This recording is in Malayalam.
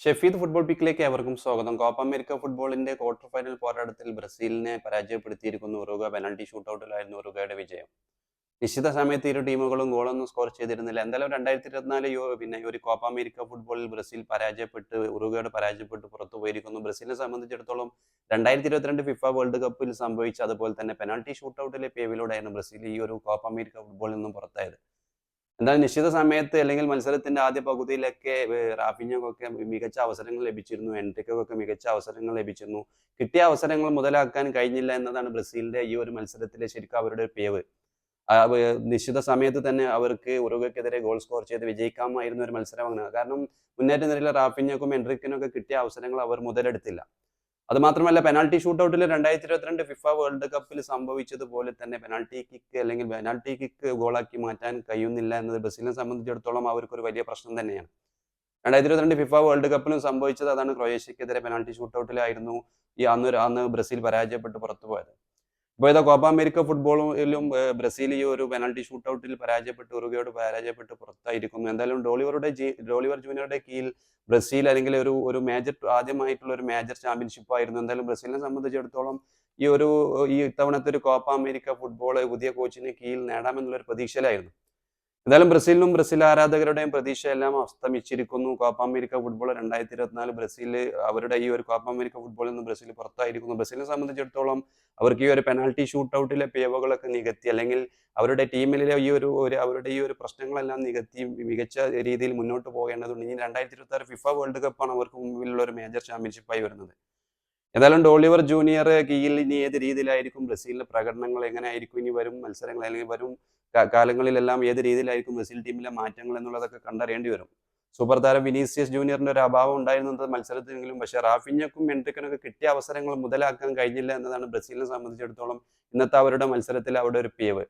ഷെഫീദ് ഫുട്ബോൾ പിക്കിലേക്ക് ഏവർക്കും സ്വാഗതം. കോപ്പ അമേരിക്ക ഫുട്ബോളിന്റെ ക്വാർട്ടർ ഫൈനൽ പോരാട്ടത്തിൽ ബ്രസീലിനെ പരാജയപ്പെടുത്തിയിരിക്കുന്ന ഉറുഗ്വ പെനൽറ്റി ഷൂട്ടൌട്ടിലായിരുന്നു ഉറുഗ്വയുടെ വിജയം. നിശ്ചിത സമയത്ത് ഇരു ടീമുകളും ഗോളൊന്നും സ്കോർ ചെയ്തിരുന്നില്ല. എന്തായാലും 2024 ഒരു കോപ്പ അമേരിക്ക ഫുട്ബോളിൽ ബ്രസീൽ ഉറുഗ്വയോട് പരാജയപ്പെട്ട് പുറത്തു പോയിരിക്കുന്നു. ബ്രസീലിനെ സംബന്ധിച്ചിടത്തോളം 2022 ഫിഫ വേൾഡ് കപ്പിൽ സംഭവിച്ച അതുപോലെ തന്നെ പെനൽറ്റി ഷൂട്ടൌട്ടിലെ പിഴവിലൂടെയാണ് ബ്രസീൽ ഈ ഒരു കോപ്പ അമേരിക്ക ഫുട്ബോളിൽ നിന്നും പുറത്തായത്. എന്നാൽ നിശ്ചിത സമയത്ത് അല്ലെങ്കിൽ മത്സരത്തിന്റെ ആദ്യ പകുതിയിലൊക്കെ റാഫിഞ്ഞയ്ക്കൊക്കെ മികച്ച അവസരങ്ങൾ ലഭിച്ചിരുന്നു. എൻട്രിക്കൊക്കെ മികച്ച അവസരങ്ങൾ ലഭിച്ചിരുന്നു. കിട്ടിയ അവസരങ്ങൾ മുതലാക്കാൻ കഴിഞ്ഞില്ല എന്നതാണ് ബ്രസീലിന്റെ ഈ ഒരു മത്സരത്തിലെ ശരിക്കും അവരുടെ പിഴവ്. നിശ്ചിത സമയത്ത് തന്നെ അവർക്ക് ഉറുഗ്വയ്ക്കെതിരെ ഗോൾ സ്കോർ ചെയ്ത് വിജയിക്കാമായിരുന്ന ഒരു മത്സരമാണ്. കാരണം മുന്നേറ്റ നിരയിലെ റാഫിഞ്ഞയ്ക്കും എൻട്രിക്കിനും ഒക്കെ കിട്ടിയ അവസരങ്ങൾ അവർ മുതലെടുത്തില്ല. അതുമാത്രമല്ല പെനാൽറ്റി ഷൂട്ടൌട്ടിൽ 2022 ഫിഫ വേൾഡ് കപ്പിൽ സംഭവിച്ചതുപോലെ തന്നെ പെനാൽറ്റി കിക്ക് ഗോളാക്കി മാറ്റാൻ കഴിയുന്നില്ല എന്നത് ബ്രസീലിനെ സംബന്ധിച്ചിടത്തോളം അവർക്കൊരു വലിയ പ്രശ്നം തന്നെയാണ്. 2022 ഫിഫ വേൾഡ് കപ്പിലും സംഭവിച്ചത് അതാണ്. ക്രൊയേഷ്യക്കെതിരെ പെനാൽറ്റി ഷൂട്ടൌട്ടിലായിരുന്നു അന്ന് ബ്രസീൽ പരാജയപ്പെട്ട് പുറത്തുപോയത്. ഇപ്പോൾ ഇതാ കോപ്പ അമേരിക്ക ഫുട്ബോളിലും ബ്രസീൽ ഈ ഒരു പെനാൽറ്റി ഷൂട്ടൌട്ടിൽ ഉറുഗ്വയോട് പരാജയപ്പെട്ട് പുറത്തായിരിക്കുന്നു. എന്തായാലും ഡോളിവർ ജൂനിയറുടെ കീഴിൽ ബ്രസീൽ അല്ലെങ്കിൽ ഒരു ആദ്യമായിട്ടുള്ള ഒരു മേജർ ചാമ്പ്യൻഷിപ്പ് ആയിരുന്നു. എന്തായാലും ബ്രസീലിനെ സംബന്ധിച്ചിടത്തോളം ഈ ഇത്തവണത്തെ ഒരു കോപ്പ അമേരിക്ക ഫുട്ബോൾ പുതിയ കോച്ചിന് കീഴിൽ നേടാമെന്നുള്ള ഒരു പ്രതീക്ഷയിലായിരുന്നു. എന്തായാലും ബ്രസീൽ ആരാധകരുടെയും പ്രതീക്ഷയെല്ലാം അസ്തമിച്ചിരിക്കുന്നു. കോപ്പ അമേരിക്ക ഫുട്ബോൾ 2024 ബ്രസീൽ അവരുടെ ഈ ഒരു കോപ്പ അമേരിക്ക ഫുട്ബോളിൽ നിന്ന് ബ്രസീൽ പുറത്തായിരിക്കുന്നു. ബ്രസീലിനെ സംബന്ധിച്ചിടത്തോളം അവർക്ക് ഈ ഒരു പെനാൽറ്റി ഷൂട്ടൌട്ടിലെ പിഴവുകളൊക്കെ നികത്തി അല്ലെങ്കിൽ അവരുടെ ടീമിലെ അവരുടെ ഈ ഒരു പ്രശ്നങ്ങളെല്ലാം നികത്തി മികച്ച രീതിയിൽ മുന്നോട്ട് പോകേണ്ടതുണ്ട്. ഇനി 2026 ഫിഫ വേൾഡ് കപ്പാണ് അവർക്ക് മുമ്പിലുള്ള ഒരു മേജർ ചാമ്പ്യൻഷിപ്പായി വരുന്നത്. ഏതായാലും ഡോളിവർ ജൂനിയർ കീഴിൽ ഇനി ഏത് രീതിയിലായിരിക്കും ബ്രസീലിന്റെ പ്രകടനങ്ങൾ, എങ്ങനെയായിരിക്കും ഇനി വരും മത്സരങ്ങൾ അല്ലെങ്കിൽ വരും കാലങ്ങളിലെല്ലാം ഏത് രീതിയിലായിരിക്കും ബ്രസീൽ ടീമിലെ മാറ്റങ്ങൾ എന്നുള്ളതൊക്കെ കണ്ടറിയേണ്ടി വരും. സൂപ്പർ താരം വിനീസിയസ് ജൂനിയറിന്റെ ഒരു അഭാവം ഉണ്ടായിരുന്നത് മത്സരത്തിലെങ്കിലും, പക്ഷേ റാഫിഞ്ഞക്കും എൻട്രിക്കിനൊക്കെ കിട്ടിയ അവസരങ്ങൾ മുതലാക്കാൻ കഴിഞ്ഞില്ല എന്നതാണ് ബ്രസീലിനെ സംബന്ധിച്ചിടത്തോളം ഇന്നത്തെ അവരുടെ മത്സരത്തിൽ അവിടെ ഒരു പിഴവ്.